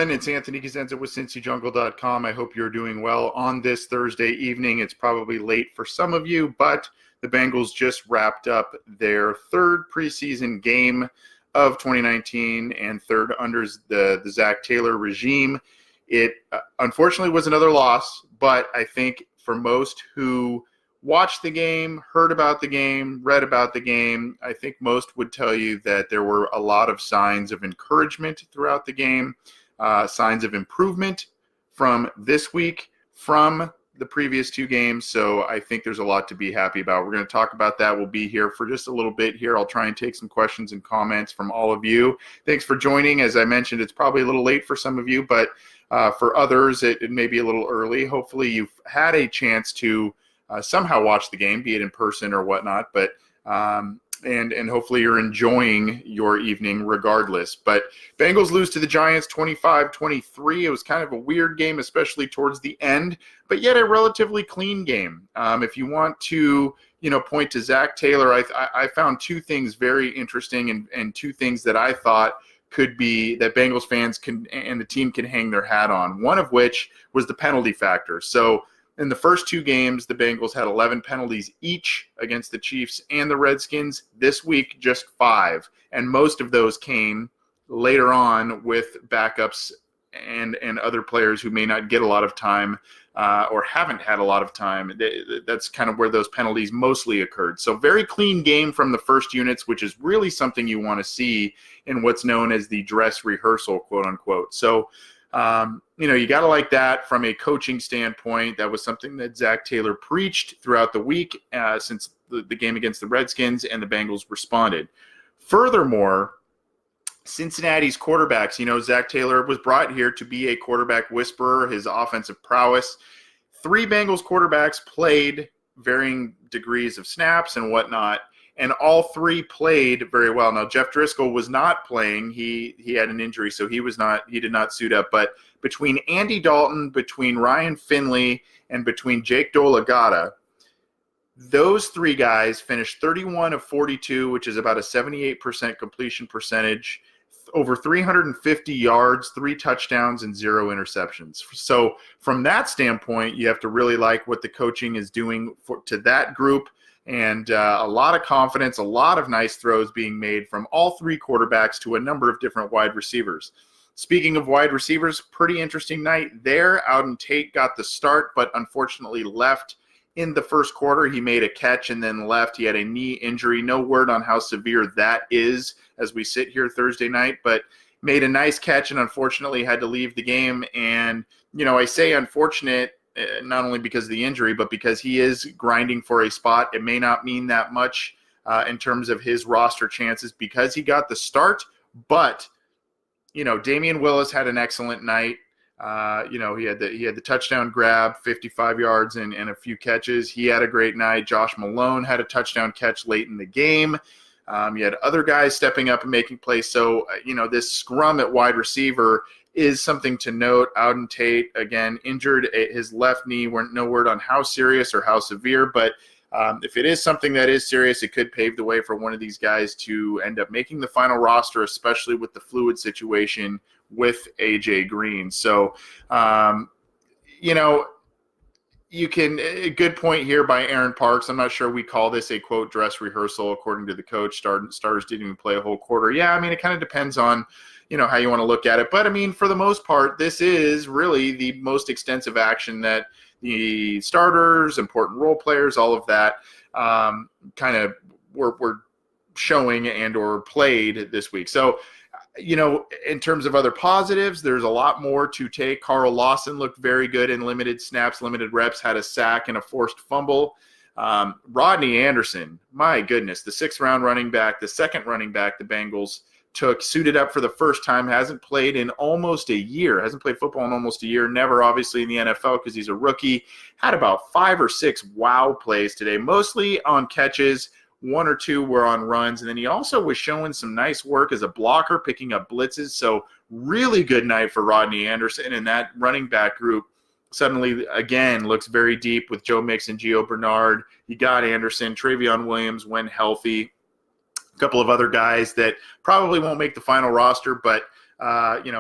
everyone. It's Anthony Cosenza with CincyJungle.com. I hope you're doing well on this Thursday evening. It's probably late for some of you, but the Bengals just wrapped up their third preseason game of 2019 and third under the Zach Taylor regime. It unfortunately was another loss, but I think for most who watched the game, heard about the game, read about the game, I think most would tell you that there were a lot of signs of encouragement throughout the game, signs of improvement from this week, from the previous two games. So I think there's a lot to be happy about. We're going to talk about that. We'll be here for just a little bit here. I'll try and take some questions and comments from all of you. Thanks for joining. As I mentioned, it's probably a little late for some of you, but for others, it may be a little early. Hopefully you've had a chance to somehow watch the game, be it in person or whatnot, but and hopefully you're enjoying your evening regardless. But Bengals lose to the Giants 25-23. It was kind of a weird game, especially towards the end, but yet a relatively clean game. If you want to, point to Zach Taylor, I found two things very interesting and two things that I thought could be that Bengals fans can and the team can hang their hat on. One of which was the penalty factor. So in the first two games, the Bengals had 11 penalties each against the Chiefs and the Redskins. This week, just 5. And most of those came later on with backups and other players who may not get a lot of time or haven't had a lot of time. That's kind of where those penalties mostly occurred. So very clean game from the first units, which is really something you want to see in what's known as the dress rehearsal, quote unquote. So, you got to like that from a coaching standpoint. That was something that Zach Taylor preached throughout the week since the game against the Redskins, and the Bengals responded. Furthermore, Cincinnati's quarterbacks, Zach Taylor was brought here to be a quarterback whisperer, his offensive prowess. 3 Bengals quarterbacks played varying degrees of snaps and whatnot, and all 3 played very well. Now, Jeff Driscoll was not playing. He had an injury, so he did not suit up. But between Andy Dalton, between Ryan Finley, and between Jake Dolegata, those 3 guys finished 31 of 42, which is about a 78% completion percentage, over 350 yards, 3 touchdowns, and 0 interceptions. So from that standpoint, you have to really like what the coaching is doing to that group. And a lot of confidence, a lot of nice throws being made from all 3 quarterbacks to a number of different wide receivers. Speaking of wide receivers, pretty interesting night there. Auden Tate got the start, but unfortunately left in the first quarter. He made a catch and then left. He had a knee injury. No word on how severe that is as we sit here Thursday night, but made a nice catch and unfortunately had to leave the game. And, I say unfortunate, not only because of the injury, but because he is grinding for a spot. It may not mean that much in terms of his roster chances because he got the start, but, Damian Willis had an excellent night. He had the touchdown grab, 55 yards and a few catches. He had a great night. Josh Malone had a touchdown catch late in the game. You had other guys stepping up and making plays. So, this scrum at wide receiver is something to note. Auden Tate, again, injured his left knee. No word on how serious or how severe, but if it is something that is serious, it could pave the way for one of these guys to end up making the final roster, especially with the fluid situation with A.J. Green. So, a good point here by Aaron Parks. I'm not sure we call this a, quote, dress rehearsal, according to the coach. Starters didn't even play a whole quarter. Yeah, it kind of depends on, how you want to look at it. But, for the most part, this is really the most extensive action that the starters, important role players, all of that kind of were showing and or played this week. So, in terms of other positives, there's a lot more to take. Carl Lawson looked very good in limited snaps, limited reps, had a sack and a forced fumble. Rodney Anderson, my goodness, the 6th-round running back, the second running back the Bengals took, suited up for the first time, hasn't played in almost a year, hasn't played football in almost a year, never obviously in the NFL because he's a rookie, had about 5 or 6 wow plays today, mostly on catches. 1 or 2 were on runs, and then he also was showing some nice work as a blocker, picking up blitzes. So really good night for Rodney Anderson, and that running back group suddenly, again, looks very deep with Joe Mixon, Gio Bernard. You got Anderson, Travion Williams when healthy. A couple of other guys that probably won't make the final roster, but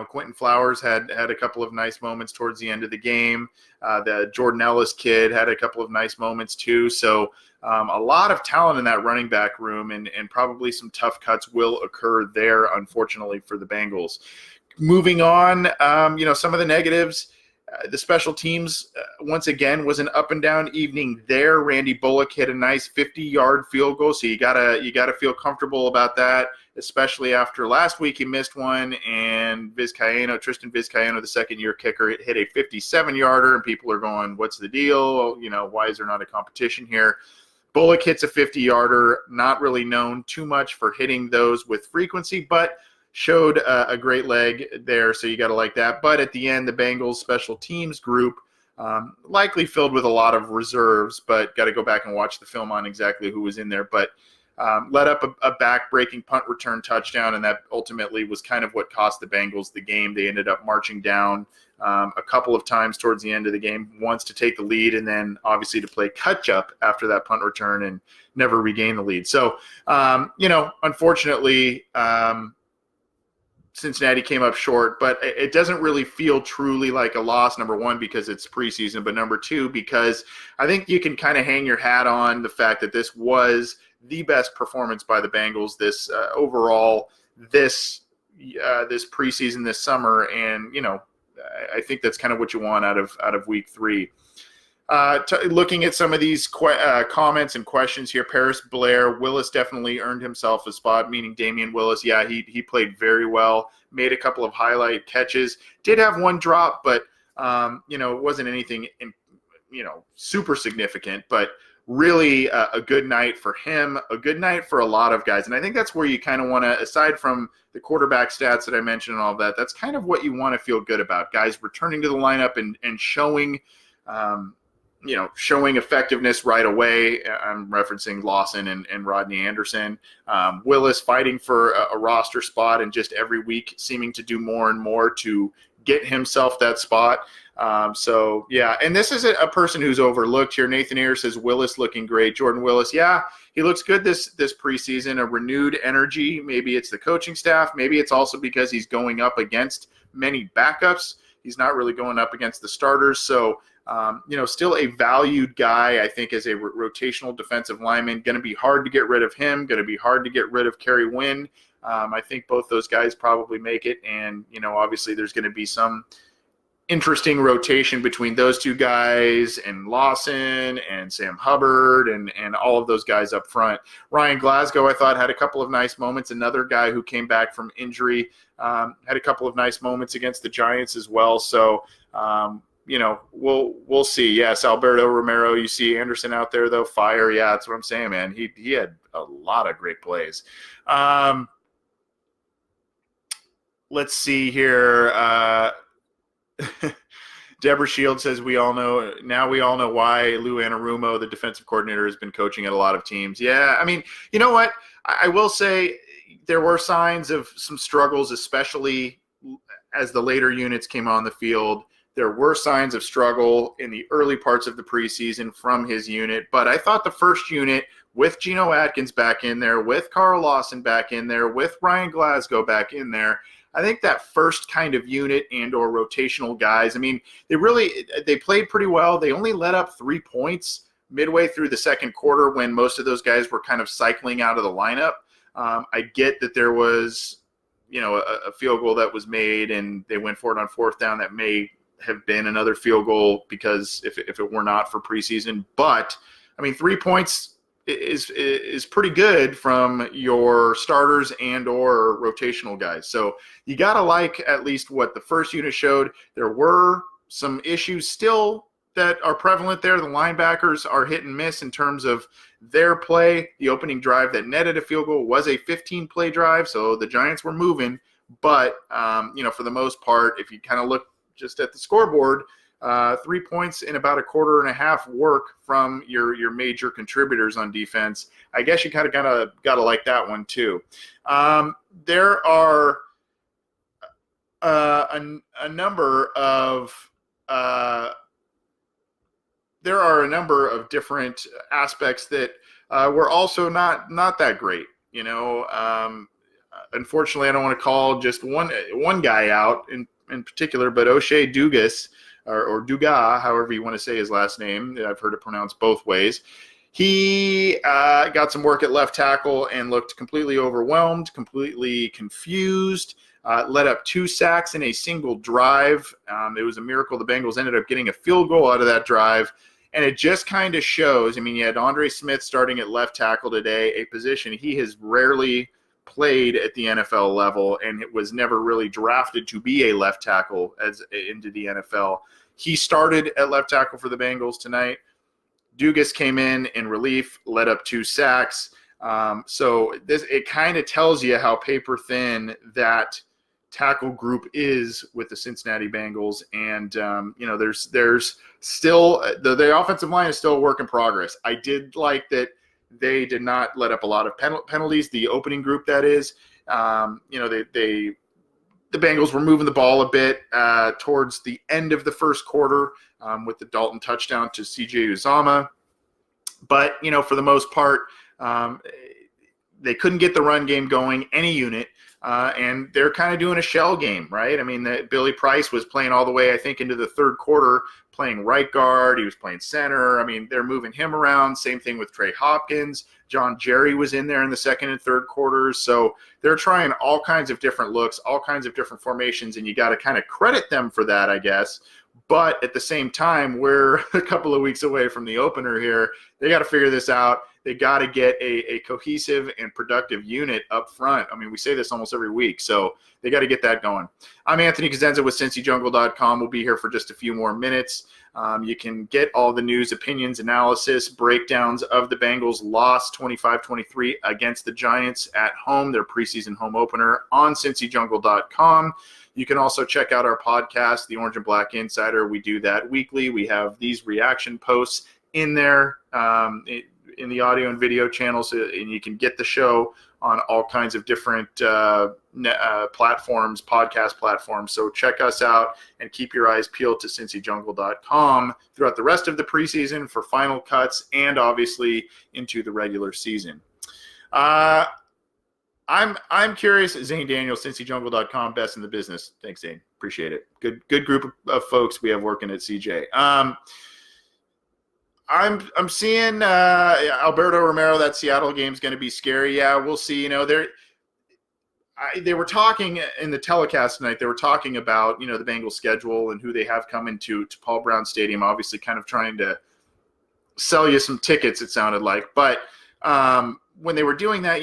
Quentin Flowers had a couple of nice moments towards the end of the game. The Jordan Ellis kid had a couple of nice moments too. So a lot of talent in that running back room, and probably some tough cuts will occur there, unfortunately, for the Bengals. Moving on, some of the negatives. The special teams, once again, was an up and down evening there. Randy Bullock hit a nice 50-yard field goal, so you gotta feel comfortable about that, especially after last week he missed one, and Tristan Vizcaino, the second-year kicker, hit a 57-yarder, and people are going, what's the deal? Why is there not a competition here? Bullock hits a 50-yarder, not really known too much for hitting those with frequency, but showed a great leg there, so you got to like that. But at the end, the Bengals special teams group, likely filled with a lot of reserves, but got to go back and watch the film on exactly who was in there. But led up a back-breaking punt return touchdown, and that ultimately was kind of what cost the Bengals the game. They ended up marching down a couple of times towards the end of the game, once to take the lead and then obviously to play catch-up after that punt return and never regain the lead. So, unfortunately, Cincinnati came up short, but it doesn't really feel truly like a loss, number one, because it's preseason, but number two, because I think you can kind of hang your hat on the fact that this was the best performance by the Bengals overall this preseason, this summer, and I think that's kind of what you want out of week 3. Looking at some of these comments and questions here, Paris Blair, Willis definitely earned himself a spot, meaning Damian Willis. Yeah, he played very well, made a couple of highlight catches, did have one drop, but, it wasn't anything, super significant, but really a good night for him, a good night for a lot of guys. And I think that's where you kind of want to, aside from the quarterback stats that I mentioned and all of that, that's kind of what you want to feel good about. Guys returning to the lineup and showing showing effectiveness right away. I'm referencing Lawson and Rodney Anderson. Willis fighting for a roster spot and just every week seeming to do more and more to get himself that spot. And this is a person who's overlooked here. Nathan Ayers says Willis looking great. Jordan Willis, yeah, he looks good this preseason, a renewed energy. Maybe it's the coaching staff. Maybe it's also because he's going up against many backups. He's not really going up against the starters. So, still a valued guy, I think, as a rotational defensive lineman. Going to be hard to get rid of him. Going to be hard to get rid of Kerry Wynn. I think both those guys probably make it. And, obviously there's going to be some interesting rotation between those two guys and Lawson and Sam Hubbard and all of those guys up front. Ryan Glasgow, I thought, had a couple of nice moments. Another guy who came back from injury, had a couple of nice moments against the Giants as well. So, we'll see. Yes, Alberto Romero. You see Anderson out there though, fire. Yeah, that's what I'm saying, man. He had a lot of great plays. Let's see here. Deborah Shields says we all know why Lou Anarumo, the defensive coordinator, has been coaching at a lot of teams. Yeah, I mean, you know what? I will say there were signs of some struggles, especially as the later units came on the field. There were signs of struggle in the early parts of the preseason from his unit, but I thought the first unit, with Geno Atkins back in there, with Carl Lawson back in there, with Ryan Glasgow back in there, I think that first kind of unit and or rotational guys, I mean, they played pretty well. They only let up 3 points midway through the second quarter when most of those guys were kind of cycling out of the lineup. I get that there was, a field goal that was made and they went for it on fourth down. That may have been another field goal because if it were not for preseason. But, I mean, 3 points is pretty good from your starters and or rotational guys. So you got to like at least what the first unit showed. There were some issues still that are prevalent there. The linebackers are hit and miss in terms of their play. The opening drive that netted a field goal was a 15-play drive, so the Giants were moving. But, for the most part, if you kind of look just at the scoreboard, 3 points in about a quarter and a half work from your major contributors on defense. I guess you kind of gotta like that one too. There are a number of different aspects that were also not that great. unfortunately, I don't want to call just one guy out in particular, but O'Shea Dugas, or Dugas, however you want to say his last name. I've heard it pronounced both ways. He got some work at left tackle and looked completely overwhelmed, completely confused, led up 2 sacks in a single drive. It was a miracle the Bengals ended up getting a field goal out of that drive. And it just kind of shows, I mean, you had Andre Smith starting at left tackle today, a position he has rarely played at the NFL level, and it was never really drafted to be a left tackle into the NFL. He started at left tackle for the Bengals tonight. Dugas came in relief, led up 2 sacks. So it kind of tells you how paper thin that tackle group is with the Cincinnati Bengals. And, there's still the offensive line is still a work in progress. I did like that they did not let up a lot of penalties, the opening group that is. The Bengals were moving the ball a bit towards the end of the first quarter with the Dalton touchdown to C.J. Uzomah. But, for the most part, they couldn't get the run game going, any unit, and they're kind of doing a shell game, right? I mean, Billy Price was playing all the way, I think, into the third quarter, playing right guard. He was playing center. I mean, they're moving him around. Same thing with Trey Hopkins. John Jerry was in there in the second and third quarters. So they're trying all kinds of different looks, all kinds of different formations, and you got to kind of credit them for that, I guess. But at the same time, we're a couple of weeks away from the opener here. They got to figure this out. They got to get a cohesive and productive unit up front. I mean, we say this almost every week, so they got to get that going. I'm Anthony Cosenza with CincyJungle.com. We'll be here for just a few more minutes. You can get all the news, opinions, analysis, breakdowns of the Bengals' loss 25-23 against the Giants at home, their preseason home opener, on CincyJungle.com. You can also check out our podcast, The Orange and Black Insider. We do that weekly. We have these reaction posts in there in the audio and video channels, and you can get the show on all kinds of different platforms, podcast platforms. So check us out and keep your eyes peeled to CincyJungle.com throughout the rest of the preseason for final cuts and obviously into the regular season. I'm curious, Zane Daniels, CincyJungle.com, best in the business. Thanks, Zane. Appreciate it. Good group of folks we have working at CJ. I'm seeing Alberto Romero. That Seattle game is going to be scary. Yeah, we'll see. They were talking in the telecast tonight. They were talking about the Bengals schedule and who they have coming to Paul Brown Stadium. Obviously, kind of trying to sell you some tickets. It sounded like, but when they were doing that,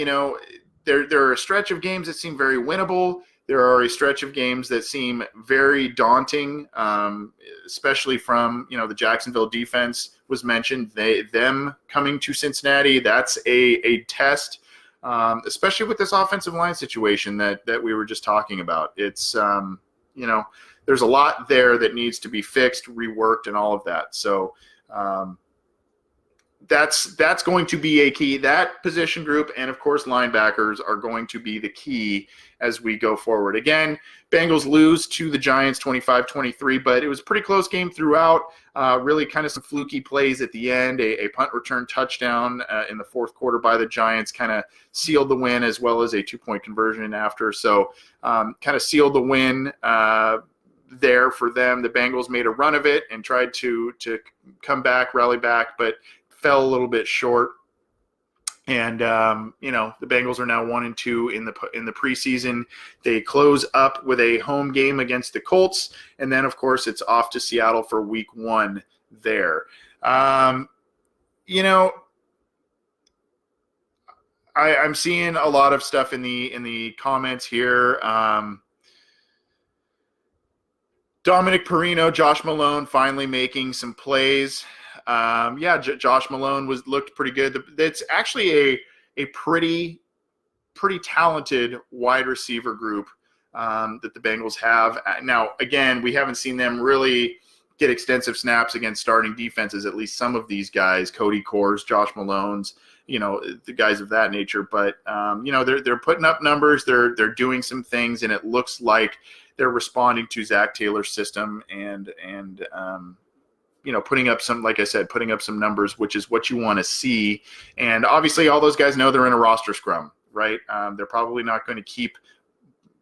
there are a stretch of games that seem very winnable. There are a stretch of games that seem very daunting, especially from the Jacksonville defense was mentioned. Them coming to Cincinnati, that's a test, especially with this offensive line situation that we were just talking about. It's there's a lot there that needs to be fixed, reworked, and all of that. So that's going to be a key. That position group and, of course, linebackers are going to be the key as we go forward. Again, Bengals lose to the Giants 25-23, but it was a pretty close game throughout. Really kind of some fluky plays at the end. A punt return touchdown in the fourth quarter by the Giants kind of sealed the win, as well as a 2-point conversion after. So kind of sealed the win there for them. The Bengals made a run of it and tried to come back, rally back, but fell a little bit short. And the Bengals are now 1-2 in the preseason. They close up with a home game against the Colts, and then of course it's off to Seattle for Week 1 there. I'm seeing a lot of stuff in the comments here. Dominic Perino, Josh Malone finally making some plays. Josh Malone looked pretty good. It's actually a pretty talented wide receiver group that the Bengals have. Now, again, we haven't seen them really get extensive snaps against starting defenses, at least some of these guys, Cody Kors, Josh Malone's, the guys of that nature. But, they're putting up numbers. They're doing some things, and it looks like they're responding to Zach Taylor's system and putting up some numbers, which is what you want to see. And obviously all those guys know they're in a roster scrum. right? They're probably not going to keep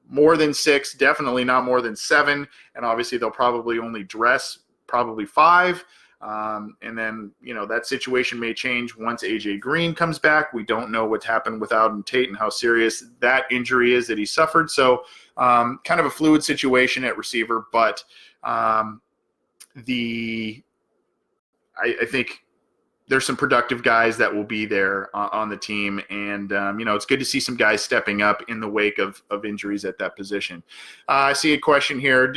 more than 6, definitely not more than 7, and obviously they'll probably only dress probably 5. And then, that situation may change once AJ Green comes back. We don't know what's happened with Auden Tate and how serious that injury is that he suffered. So kind of a fluid situation at receiver, but I think there's some productive guys that will be there on the team. And, it's good to see some guys stepping up in the wake of injuries at that position. I see a question here.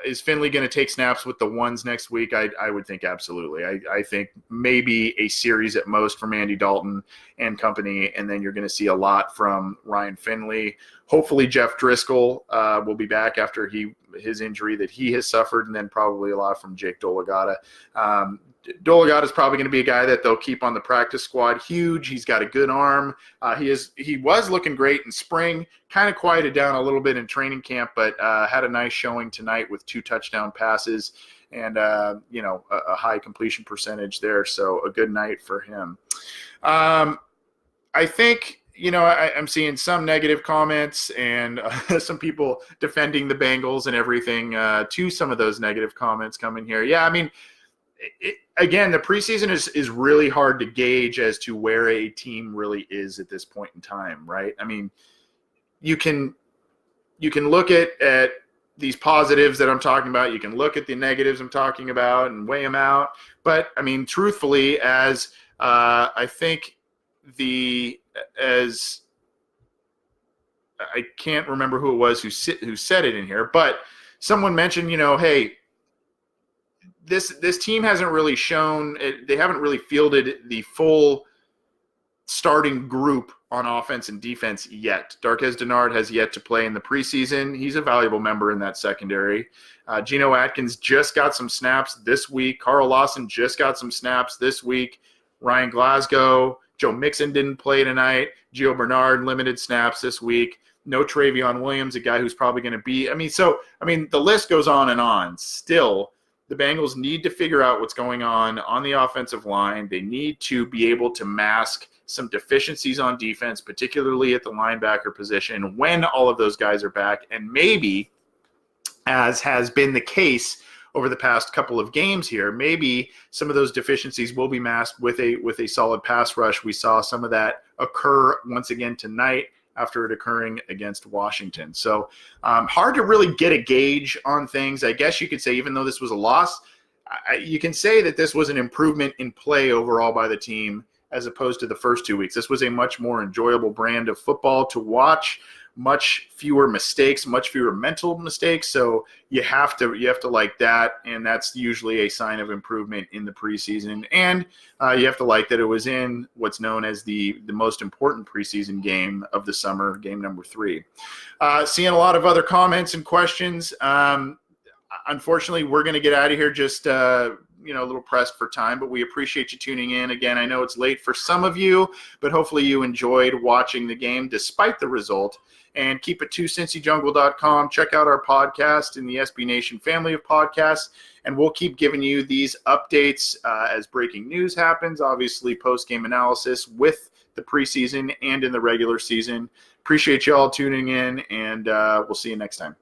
Is Finley going to take snaps with the ones next week? I would think absolutely. I think maybe a series at most from Andy Dalton and company, and then you're going to see a lot from Ryan Finley. Hopefully Jeff Driscoll will be back after his injury that he has suffered, and then probably a lot from Jake Dolegata. Dolegata is probably going to be a guy that they'll keep on the practice squad. Huge. He's got a good arm. He was looking great in spring, kind of quieted down a little bit in training camp, but had a nice showing tonight with 2 touchdown passes and, a high completion percentage there. So a good night for him. I think, I'm seeing some negative comments and some people defending the Bengals and everything to some of those negative comments coming here. Yeah, I mean, again, the preseason is really hard to gauge as to where a team really is at this point in time, right? I mean, you can look at these positives that I'm talking about. You can look at the negatives I'm talking about and weigh them out. But, I mean, truthfully, as I think as I can't remember who it was who said it in here, but someone mentioned, hey, this team hasn't really shown – they haven't really fielded the full starting group on offense and defense yet. Darqueze Dennard has yet to play in the preseason. He's a valuable member in that secondary. Geno Atkins just got some snaps this week. Carl Lawson just got some snaps this week. Ryan Glasgow, Joe Mixon didn't play tonight. Gio Bernard, limited snaps this week. No Travion Williams, a guy who's probably going to be – the list goes on and on. Still, the Bengals need to figure out what's going on the offensive line. They need to be able to mask some deficiencies on defense, particularly at the linebacker position, when all of those guys are back. And maybe, as has been the case over the past couple of games here, maybe some of those deficiencies will be masked with a solid pass rush. We saw some of that occur once again tonight after it occurring against Washington. So hard to really get a gauge on things. I guess you could say, even though this was a loss, you can say that this was an improvement in play overall by the team as opposed to the first 2 weeks. This was a much more enjoyable brand of football to watch, much fewer mistakes, much fewer mental mistakes. So you have to like that, and that's usually a sign of improvement in the preseason. And you have to like that it was in what's known as the most important preseason game of the summer, game number 3. Seeing a lot of other comments and questions. Unfortunately, we're going to get out of here just a little pressed for time, but we appreciate you tuning in. Again, I know it's late for some of you, but hopefully you enjoyed watching the game despite the result. And keep it to CincyJungle.com. Check out our podcast in the SB Nation family of podcasts, and we'll keep giving you these updates as breaking news happens, obviously post-game analysis with the preseason and in the regular season. Appreciate you all tuning in, and we'll see you next time.